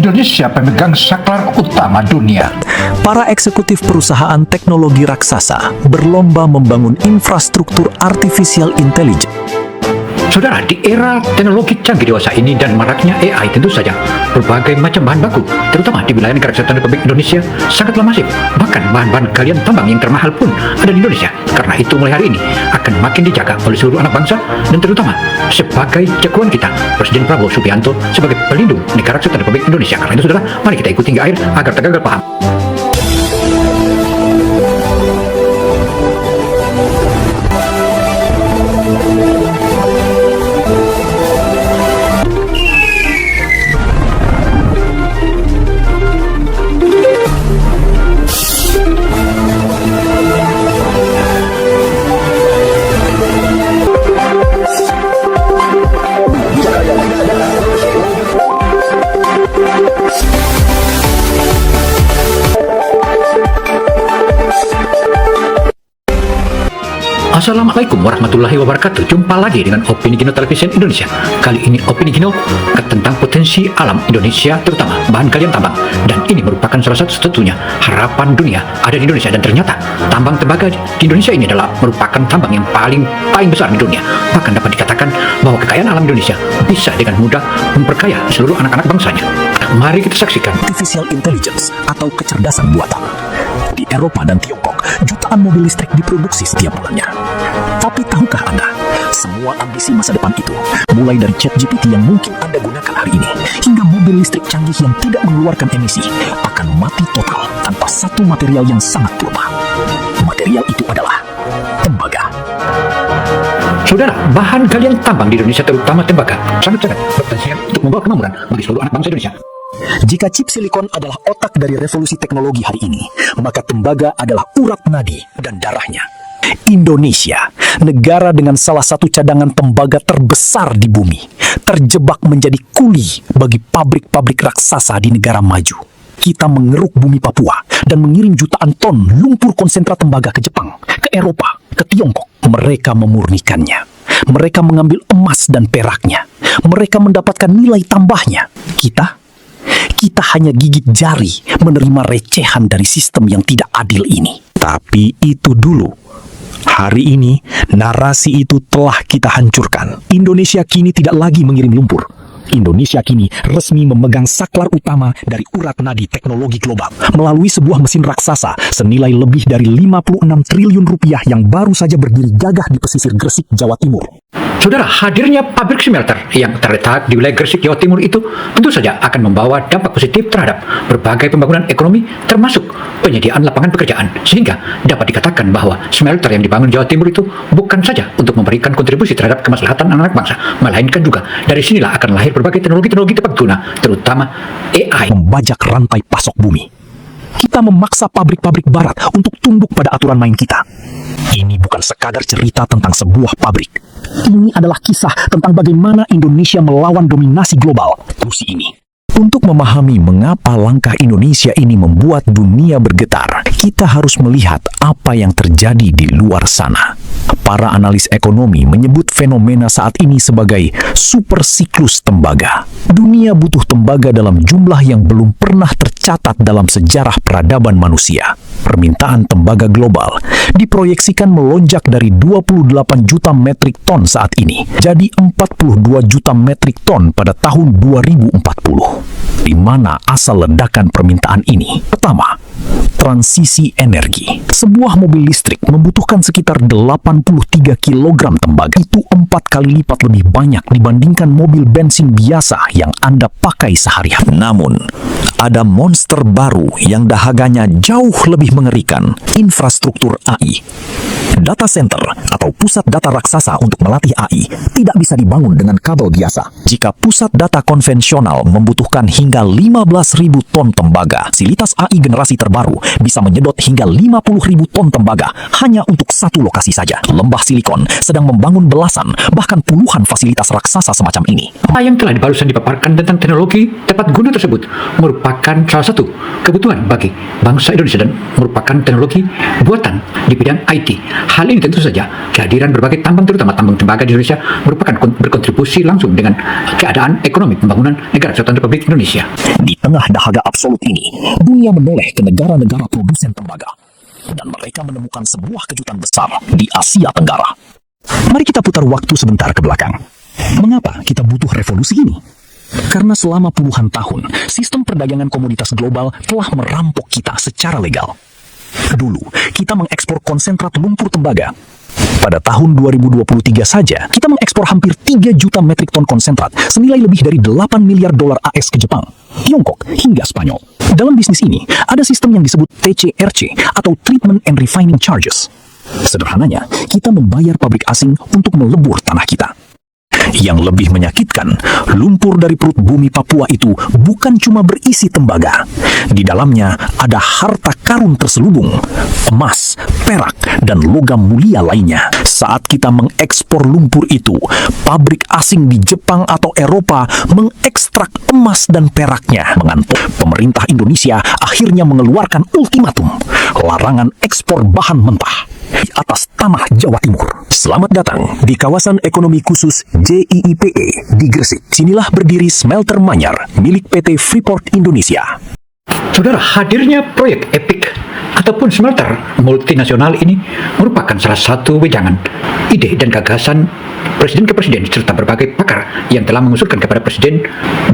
Indonesia pemegang saklar utama dunia. Para eksekutif perusahaan teknologi raksasa berlomba membangun infrastruktur artificial intelligence. Saudara, di era teknologi canggih dewasa ini dan maraknya AI, tentu saja berbagai macam bahan baku, terutama di wilayah Negara Kesatuan Republik Indonesia, sangatlah masif. Bahkan bahan-bahan galian tambang yang termahal pun ada di Indonesia. Karena itu mulai hari ini akan makin dijaga oleh seluruh anak bangsa, dan terutama sebagai jagoan kita, Presiden Prabowo Subianto sebagai pelindung Negara Kesatuan Republik Indonesia. Karena itu, saudara, mari kita ikuti hingga akhir agar tak gagal paham. Assalamualaikum warahmatullahi wabarakatuh. Jumpa lagi dengan Opini Gino Television Indonesia. Kali ini Opini Gino tentang potensi alam Indonesia, terutama bahan galian tambang. Dan ini merupakan salah satu-satunya harapan dunia ada di Indonesia. Dan ternyata tambang tembaga di Indonesia ini adalah merupakan tambang yang paling besar di dunia. Bahkan dapat dikatakan bahwa kekayaan alam Indonesia bisa dengan mudah memperkaya seluruh anak-anak bangsanya. Mari kita saksikan. Artificial intelligence atau kecerdasan buatan. Di Eropa dan Tiongkok, jutaan mobil listrik diproduksi setiap bulannya. Tapi tahukah Anda, semua ambisi masa depan itu, mulai dari ChatGPT yang mungkin Anda gunakan hari ini, hingga mobil listrik canggih yang tidak mengeluarkan emisi, akan mati total tanpa satu material yang sangat purba. Material itu adalah tembaga. Saudara, bahan galian tambang di Indonesia, terutama tembaga, sangat berpotensi untuk membawa kemakmuran bagi seluruh anak bangsa Indonesia. Jika chip silikon adalah otak dari revolusi teknologi hari ini, maka tembaga adalah urat nadi dan darahnya. Indonesia, negara dengan salah satu cadangan tembaga terbesar di bumi, terjebak menjadi kuli bagi pabrik-pabrik raksasa di negara maju. Kita mengeruk bumi Papua dan mengirim jutaan ton lumpur konsentrat tembaga ke Jepang, ke Eropa, ke Tiongkok. Mereka memurnikannya. Mereka mengambil emas dan peraknya. Mereka mendapatkan nilai tambahnya. Kita hanya gigit jari menerima recehan dari sistem yang tidak adil ini. Tapi itu dulu. Hari ini, narasi itu telah kita hancurkan. Indonesia kini tidak lagi mengirim lumpur. Indonesia kini resmi memegang saklar utama dari urat nadi teknologi global melalui sebuah mesin raksasa senilai lebih dari 56 triliun rupiah yang baru saja berdiri gagah di pesisir Gresik, Jawa Timur. Saudara, hadirnya pabrik smelter yang terletak di wilayah Gresik, Jawa Timur itu tentu saja akan membawa dampak positif terhadap berbagai pembangunan ekonomi, termasuk penyediaan lapangan pekerjaan. Sehingga dapat dikatakan bahwa smelter yang dibangun Jawa Timur itu bukan saja untuk memberikan kontribusi terhadap kemaslahatan anak-anak bangsa, melainkan juga dari sinilah akan lahir berbagai teknologi-teknologi tepat guna, terutama AI. Membajak rantai pasok bumi. Kita memaksa pabrik-pabrik barat untuk tunduk pada aturan main kita. Ini bukan sekadar cerita tentang sebuah pabrik. Ini adalah kisah tentang bagaimana Indonesia melawan dominasi global, Rusia ini. Untuk memahami mengapa langkah Indonesia ini membuat dunia bergetar, kita harus melihat apa yang terjadi di luar sana. Para analis ekonomi menyebut fenomena saat ini sebagai super siklus tembaga. Dunia butuh tembaga dalam jumlah yang belum pernah tercatat dalam sejarah peradaban manusia. Permintaan tembaga global diproyeksikan melonjak dari 28 juta metrik ton saat ini jadi 42 juta metrik ton pada tahun 2040. Di mana asal ledakan permintaan ini? Pertama, transisi energi. Sebuah mobil listrik membutuhkan sekitar 83 kg tembaga. Itu 4 kali lipat lebih banyak dibandingkan mobil bensin biasa yang Anda pakai sehari-hari. Namun, ada monster baru yang dahaganya jauh lebih mengerikan, infrastruktur AI. Data center atau pusat data raksasa untuk melatih AI tidak bisa dibangun dengan kabel biasa. Jika pusat data konvensional membutuhkan hingga 15.000 ton tembaga, fasilitas AI generasi terbaru bisa menyedot hingga 50.000 ton tembaga hanya untuk satu lokasi saja. Lembah Silikon sedang membangun belasan, bahkan puluhan fasilitas raksasa semacam ini. Apa yang telah barusan dipaparkan tentang teknologi tepat guna tersebut merupakan salah satu kebutuhan bagi bangsa Indonesia dan merupakan teknologi buatan di bidang IT. Hal ini tentu saja kehadiran berbagai tambang, terutama tambang tembaga di Indonesia, merupakan berkontribusi langsung dengan keadaan ekonomi pembangunan Negara Kesatuan Republik Indonesia. Di tengah dahaga absolut ini, dunia menoleh ke negara-negara produsen tembaga. Dan mereka menemukan sebuah kejutan besar di Asia Tenggara. Mari kita putar waktu sebentar ke belakang. Mengapa kita butuh revolusi ini? Karena selama puluhan tahun, sistem perdagangan komoditas global telah merampok kita secara legal. Dulu, kita mengekspor konsentrat lumpur tembaga. Pada tahun 2023 saja, kita mengekspor hampir 3 juta metrik ton konsentrat senilai lebih dari 8 miliar dolar AS ke Jepang, Tiongkok, hingga Spanyol. Dalam bisnis ini, ada sistem yang disebut TCRC atau Treatment and Refining Charges. Sederhananya, kita membayar pabrik asing untuk melebur tanah kita. Yang lebih menyakitkan, lumpur dari perut bumi Papua itu bukan cuma berisi tembaga. Di dalamnya ada harta karun terselubung, emas, perak, dan logam mulia lainnya. Saat kita mengekspor lumpur itu, pabrik asing di Jepang atau Eropa mengekstrak emas dan peraknya. Mengantuk, pemerintah Indonesia akhirnya mengeluarkan ultimatum, larangan ekspor bahan mentah di atas tanah Jawa Timur. Selamat datang di kawasan ekonomi khusus JIIPE di Gresik. Sinilah berdiri smelter Manyar milik PT Freeport Indonesia. Saudara, hadirnya proyek EPIC ataupun smelter multinasional ini merupakan salah satu wejangan, ide dan gagasan presiden ke presiden serta berbagai pakar yang telah mengusulkan kepada Presiden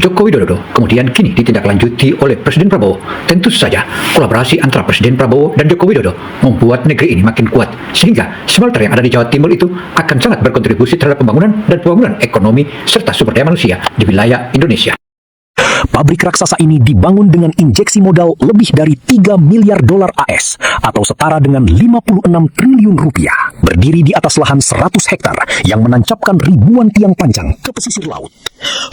Joko Widodo, kemudian kini ditindaklanjuti oleh Presiden Prabowo. Tentu saja kolaborasi antara Presiden Prabowo dan Joko Widodo membuat negeri ini makin kuat, sehingga smelter yang ada di Jawa Timur itu akan sangat berkontribusi terhadap pembangunan ekonomi serta sumber daya manusia di wilayah Indonesia. Pabrik raksasa ini dibangun dengan injeksi modal lebih dari 3 miliar dolar AS atau setara dengan 56 triliun rupiah. Berdiri di atas lahan 100 hektar yang menancapkan ribuan tiang panjang ke pesisir laut.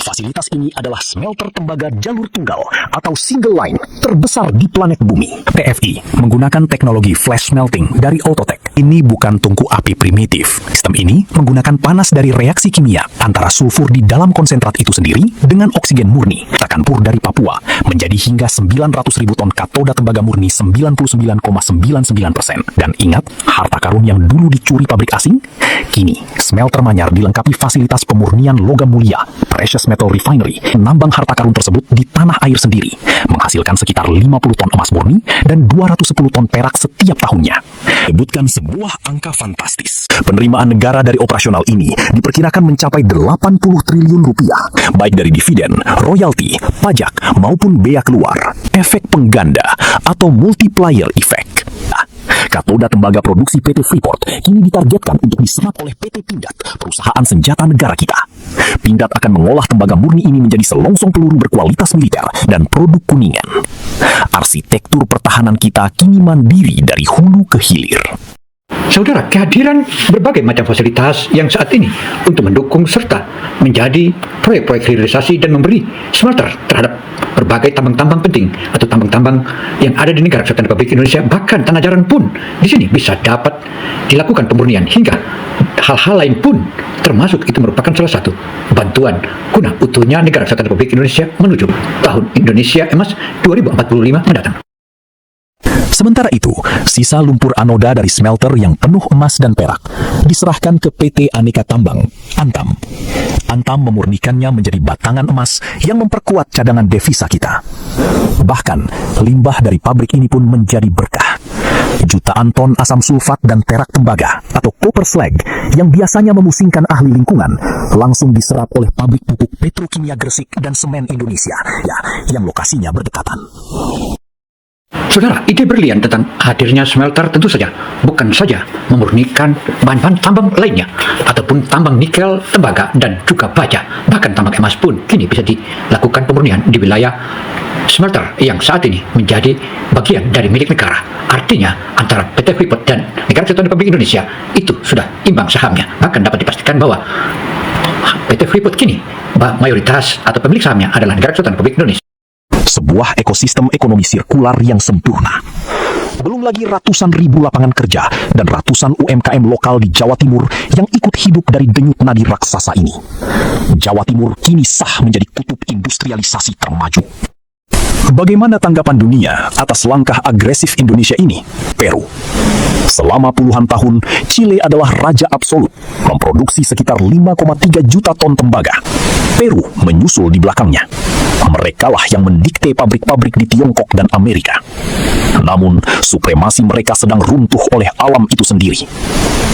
Fasilitas ini adalah smelter tembaga jalur tunggal atau single line terbesar di planet bumi. TFI menggunakan teknologi flash smelting dari Autotech. Ini bukan tungku api primitif. Sistem ini menggunakan panas dari reaksi kimia antara sulfur di dalam konsentrat itu sendiri dengan oksigen murni. Pur dari Papua menjadi hingga 900.000 ton katoda tembaga murni 99,99%. Dan ingat, harta karun yang dulu dicuri pabrik asing? Kini, smelter Manyar dilengkapi fasilitas pemurnian logam mulia, precious metal refinery, menambang harta karun tersebut di tanah air sendiri, menghasilkan sekitar 50 ton emas murni dan 210 ton perak setiap tahunnya. Sebutkan sebuah angka fantastis. Penerimaan negara dari operasional ini diperkirakan mencapai 80 triliun rupiah, baik dari dividen, royalti, pajak, maupun bea keluar, efek pengganda, atau multiplier effect. Katoda tembaga produksi PT Freeport kini ditargetkan untuk diserap oleh PT Pindad, perusahaan senjata negara kita. Pindad akan mengolah tembaga murni ini menjadi selongsong peluru berkualitas militer dan produk kuningan. Arsitektur pertahanan kita kini mandiri dari hulu ke hilir. Saudara, kehadiran berbagai macam fasilitas yang saat ini untuk mendukung serta menjadi proyek-proyek hilirisasi dan memberi smelter terhadap berbagai tambang-tambang penting atau tambang-tambang yang ada di Negara Kesatuan Republik Indonesia, bahkan tanah jarang pun di sini bisa dapat dilakukan pemurnian, hingga hal-hal lain pun termasuk itu merupakan salah satu bantuan guna utuhnya Negara Kesatuan Republik Indonesia menuju tahun Indonesia Emas 2045 mendatang. Sementara itu, sisa lumpur anoda dari smelter yang penuh emas dan perak diserahkan ke PT Aneka Tambang, Antam. Antam memurnikannya menjadi batangan emas yang memperkuat cadangan devisa kita. Bahkan, limbah dari pabrik ini pun menjadi berkah. Jutaan ton asam sulfat dan perak tembaga atau copper slag yang biasanya memusingkan ahli lingkungan langsung diserap oleh pabrik pupuk Petrokimia Gresik dan Semen Indonesia, yang lokasinya berdekatan. Saudara, ide brilian tentang hadirnya smelter tentu saja bukan saja memurnikan bahan-bahan tambang lainnya ataupun tambang nikel, tembaga, dan juga baja, bahkan tambang emas pun kini bisa dilakukan pemurnian di wilayah smelter yang saat ini menjadi bagian dari milik negara. Artinya antara PT Freeport dan Negara Kesatuan Republik Indonesia itu sudah imbang sahamnya. Bahkan dapat dipastikan bahwa PT Freeport kini mayoritas atau pemilik sahamnya adalah Negara Kesatuan Republik Indonesia. sebuah ekosistem ekonomi sirkular yang sempurna. Belum lagi ratusan ribu lapangan kerja dan ratusan UMKM lokal di Jawa Timur yang ikut hidup dari denyut nadi raksasa ini. Jawa Timur kini sah menjadi kutub industrialisasi termaju. Bagaimana tanggapan dunia atas langkah agresif Indonesia ini? Peru. Selama puluhan tahun, Chile adalah raja absolut, memproduksi sekitar 5,3 juta ton tembaga. Peru menyusul di belakangnya. Merekalah yang mendikte pabrik-pabrik di Tiongkok dan Amerika. Namun, supremasi mereka sedang runtuh oleh alam itu sendiri.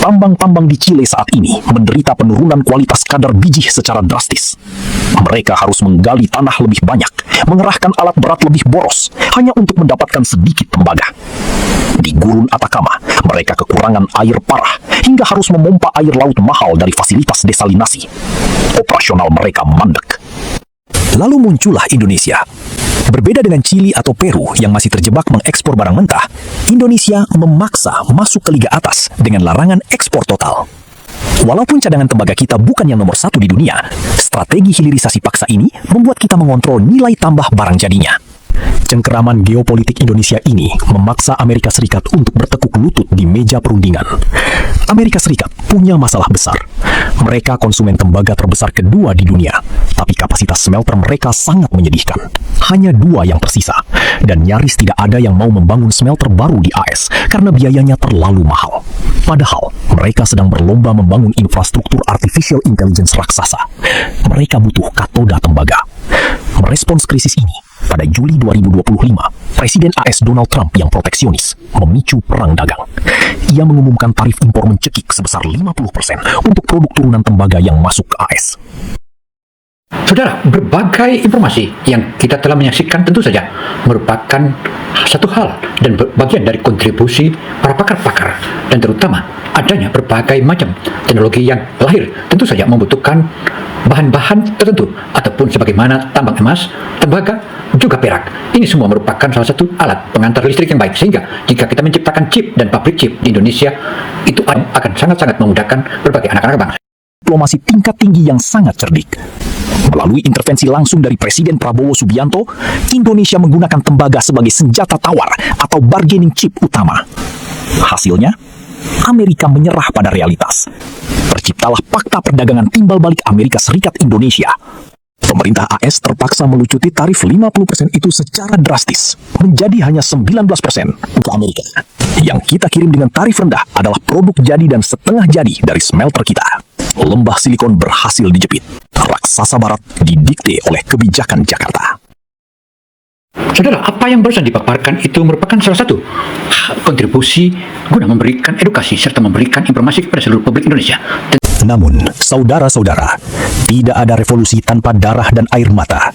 Tambang-tambang di Chile saat ini menderita penurunan kualitas kadar biji secara drastis. Mereka harus menggali tanah lebih banyak, mengerahkan alat berat lebih boros, hanya untuk mendapatkan sedikit tembaga. Di gurun Atacama, mereka kekurangan air parah, hingga harus memompa air laut mahal dari fasilitas desalinasi. Operasional mereka mandek. Lalu muncullah Indonesia. Berbeda dengan Chili atau Peru yang masih terjebak mengekspor barang mentah, Indonesia memaksa masuk ke liga atas dengan larangan ekspor total. Walaupun cadangan tembaga kita bukan yang nomor satu di dunia, strategi hilirisasi paksa ini membuat kita mengontrol nilai tambah barang jadinya. Cengkeraman geopolitik Indonesia ini memaksa Amerika Serikat untuk bertekuk lutut di meja perundingan. Amerika Serikat punya masalah besar. Mereka konsumen tembaga terbesar kedua di dunia, tapi kapasitas smelter mereka sangat menyedihkan. Hanya 2 yang tersisa, dan nyaris tidak ada yang mau membangun smelter baru di AS karena biayanya terlalu mahal. Padahal, mereka sedang berlomba membangun infrastruktur artificial intelligence raksasa. Mereka butuh katoda tembaga. Merespons krisis ini, pada Juli 2025, Presiden AS Donald Trump yang proteksionis memicu perang dagang. Ia mengumumkan tarif impor mencekik sebesar 50% untuk produk turunan tembaga yang masuk ke AS. Saudara, berbagai informasi yang kita telah menyaksikan tentu saja merupakan satu hal dan bagian dari kontribusi para pakar-pakar, dan terutama adanya berbagai macam teknologi yang lahir tentu saja membutuhkan bahan-bahan tertentu ataupun sebagaimana tambang emas, tembaga, juga perak. Ini semua merupakan salah satu alat pengantar listrik yang baik, sehingga jika kita menciptakan chip dan pabrik chip di Indonesia, itu akan sangat-sangat memudahkan berbagai anak-anak bangsa. Diplomasi tingkat tinggi yang sangat cerdik. Melalui intervensi langsung dari Presiden Prabowo Subianto, Indonesia menggunakan tembaga sebagai senjata tawar atau bargaining chip utama. Hasilnya, Amerika menyerah pada realitas. Terciptalah Fakta Perdagangan Timbal Balik Amerika Serikat Indonesia. Pemerintah AS terpaksa melucuti tarif 50% itu secara drastis, menjadi hanya 19% untuk Amerika. Yang kita kirim dengan tarif rendah adalah produk jadi dan setengah jadi dari smelter kita. Lembah silikon berhasil dijepit. Raksasa Barat didikte oleh kebijakan Jakarta. Saudara, apa yang barusan dipaparkan itu merupakan salah satu kontribusi guna memberikan edukasi serta memberikan informasi kepada seluruh publik Indonesia. Namun, saudara-saudara, tidak ada revolusi tanpa darah dan air mata.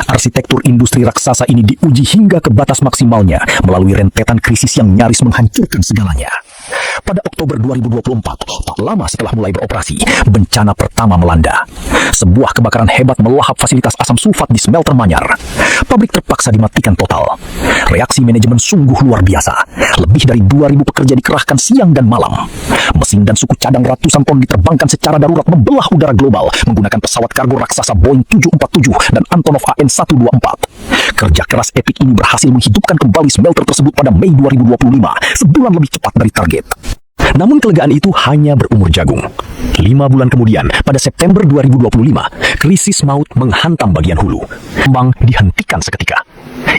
Arsitektur industri raksasa ini diuji hingga ke batas maksimalnya melalui rentetan krisis yang nyaris menghancurkan segalanya. Pada Oktober 2024, tak lama setelah mulai beroperasi, bencana pertama melanda. Sebuah kebakaran hebat melahap fasilitas asam sulfat di smelter Manyar. Pabrik terpaksa dimatikan total. Reaksi manajemen sungguh luar biasa. Lebih dari 2.000 pekerja dikerahkan siang dan malam. Mesin dan suku cadang ratusan ton diterbangkan secara darurat membelah udara global menggunakan pesawat kargo raksasa Boeing 747 dan Antonov AN-124. Kerja keras epik ini berhasil menghidupkan kembali smelter tersebut pada Mei 2025, sebulan lebih cepat dari target. Namun kelegaan itu hanya berumur jagung. 5 bulan kemudian, pada September 2025, krisis maut menghantam bagian hulu. Tambang dihentikan seketika.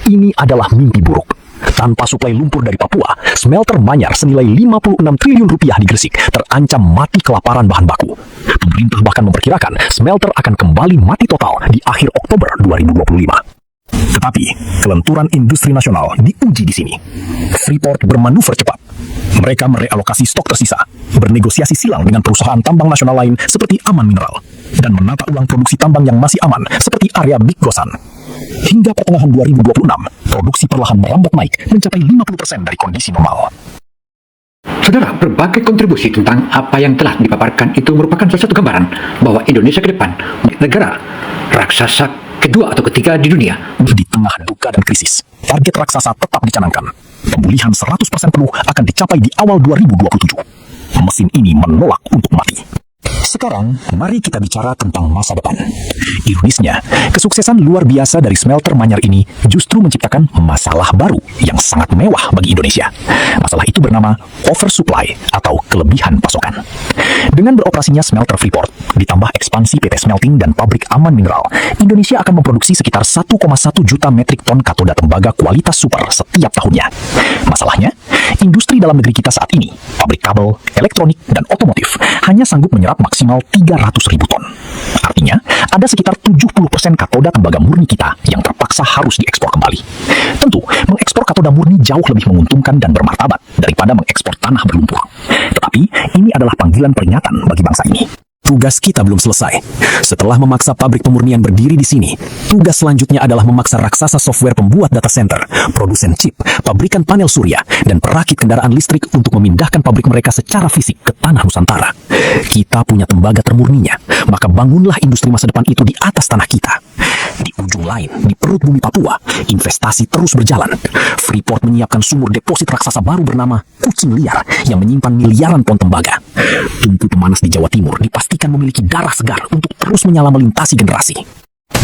Ini adalah mimpi buruk. Tanpa suplai lumpur dari Papua, smelter Manyar senilai 56 triliun rupiah di Gresik terancam mati kelaparan bahan baku. Pemerintah bahkan memperkirakan smelter akan kembali mati total di akhir Oktober 2025. Tetapi, kelenturan industri nasional diuji di sini. Freeport bermanuver cepat. Mereka merealokasi stok tersisa, bernegosiasi silang dengan perusahaan tambang nasional lain seperti Aman Mineral, dan menata ulang produksi tambang yang masih aman seperti area Big Gosan. Hingga pertengahan 2026, produksi perlahan merambat naik mencapai 50% dari kondisi normal. Saudara, berbagai kontribusi tentang apa yang telah dipaparkan itu merupakan salah satu gambaran bahwa Indonesia ke depan negara raksasa kedua atau ketiga di dunia. Di tengah duka dan krisis, target raksasa tetap dicanangkan. Pemulihan 100% penuh akan dicapai di awal 2027. Mesin ini menolak untuk mati. Sekarang, mari kita bicara tentang masa depan. Ironisnya, kesuksesan luar biasa dari smelter Manyar ini justru menciptakan masalah baru yang sangat mewah bagi Indonesia. Masalah itu bernama oversupply atau kelebihan pasokan. Dengan beroperasinya smelter Freeport, ditambah ekspansi PT Smelting dan pabrik Aman Mineral, Indonesia akan memproduksi sekitar 1,1 juta metrik ton katoda tembaga kualitas super setiap tahunnya. Masalahnya, industri dalam negeri kita saat ini, pabrik kabel, elektronik, dan otomotif, hanya sanggup menyerap maksimal 300.000 ton. Artinya, ada sekitar 70% katoda tembaga murni kita yang terpaksa harus diekspor kembali. Tentu, mengekspor katoda murni jauh lebih menguntungkan dan bermartabat daripada mengekspor tanah berlumpur. Tetapi, ini adalah panggilan peringatan bagi bangsa ini. Tugas kita belum selesai. Setelah memaksa pabrik pemurnian berdiri di sini, tugas selanjutnya adalah memaksa raksasa software pembuat data center, produsen chip, pabrikan panel surya, dan perakit kendaraan listrik untuk memindahkan pabrik mereka secara fisik ke tanah Nusantara. Kita punya tembaga termurninya, maka bangunlah industri masa depan itu di atas tanah kita. Di ujung lain, di perut bumi Papua, investasi terus berjalan. Freeport menyiapkan sumur deposit raksasa baru bernama Kucing Liar yang menyimpan miliaran ton tembaga. Tungku pemanas di Jawa Timur dipastikan memiliki darah segar untuk terus menyala melintasi generasi.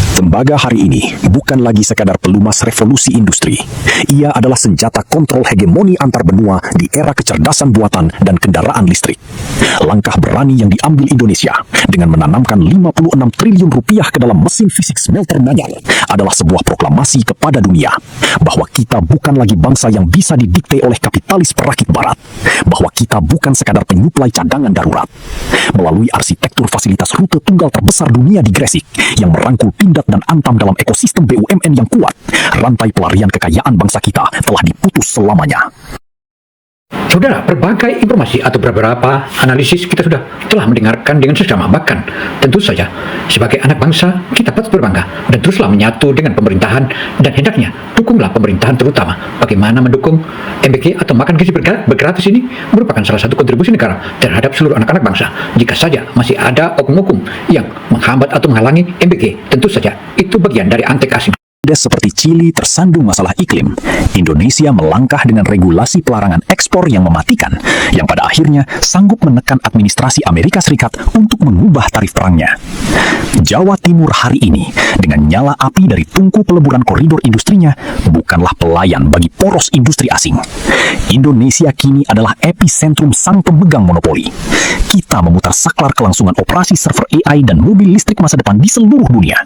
Tembaga hari ini bukan lagi sekadar pelumas revolusi industri. Ia adalah senjata kontrol hegemoni antar benua di era kecerdasan buatan dan kendaraan listrik. Langkah berani yang diambil Indonesia dengan menanamkan 56 triliun rupiah ke dalam mesin fisik smelter Manyar adalah sebuah proklamasi kepada dunia bahwa kita bukan lagi bangsa yang bisa didikte oleh kapitalis perakit barat, bahwa kita bukan sekadar penyuplai cadangan darurat. Melalui arsitektur fasilitas rute tunggal terbesar dunia di Gresik yang merangkul Pindad dan Antam dalam ekosistem BUMN yang kuat, rantai pelarian kekayaan bangsa kita telah diputus selamanya. Saudara, berbagai informasi atau beberapa analisis kita telah mendengarkan dengan seksama. Bahkan, tentu saja, sebagai anak bangsa, kita patut berbangga dan teruslah menyatu dengan pemerintahan dan hendaknya dukunglah pemerintahan terutama bagaimana mendukung MBG atau makan gizi bergratis ini merupakan salah satu kontribusi negara terhadap seluruh anak-anak bangsa. Jika saja masih ada oknum-oknum yang menghambat atau menghalangi MBG, tentu saja itu bagian dari antek asing. Seperti Chili tersandung masalah iklim, Indonesia melangkah dengan regulasi pelarangan ekspor yang mematikan, yang pada akhirnya sanggup menekan administrasi Amerika Serikat untuk mengubah tarif perangnya. Jawa Timur hari ini, dengan nyala api dari tungku peleburan koridor industrinya, bukanlah pelayan bagi poros industri asing. Indonesia kini adalah epicentrum sang pemegang monopoli. Kita memutar saklar kelangsungan operasi server AI dan mobil listrik masa depan di seluruh dunia.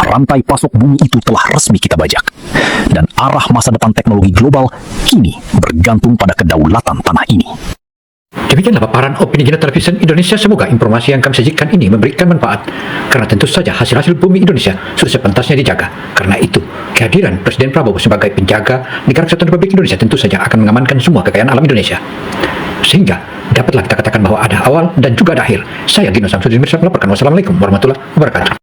Rantai pasok bumi itu telah resmi kita bajak. Dan arah masa depan teknologi global kini bergantung pada kedaulatan tanah ini. Demikianlah paparan opini Gino Television Indonesia. Semoga informasi yang kami sajikan ini memberikan manfaat. Karena tentu saja hasil-hasil bumi Indonesia sudah sepantasnya dijaga. Karena itu, kehadiran Presiden Prabowo sebagai penjaga Negara Kesatuan Republik Indonesia tentu saja akan mengamankan semua kekayaan alam Indonesia. Sehingga dapatlah kita katakan bahwa ada awal dan juga ada akhir. Saya Gino Samsudin Mirsad melaporkan. Wassalamualaikum warahmatullahi wabarakatuh.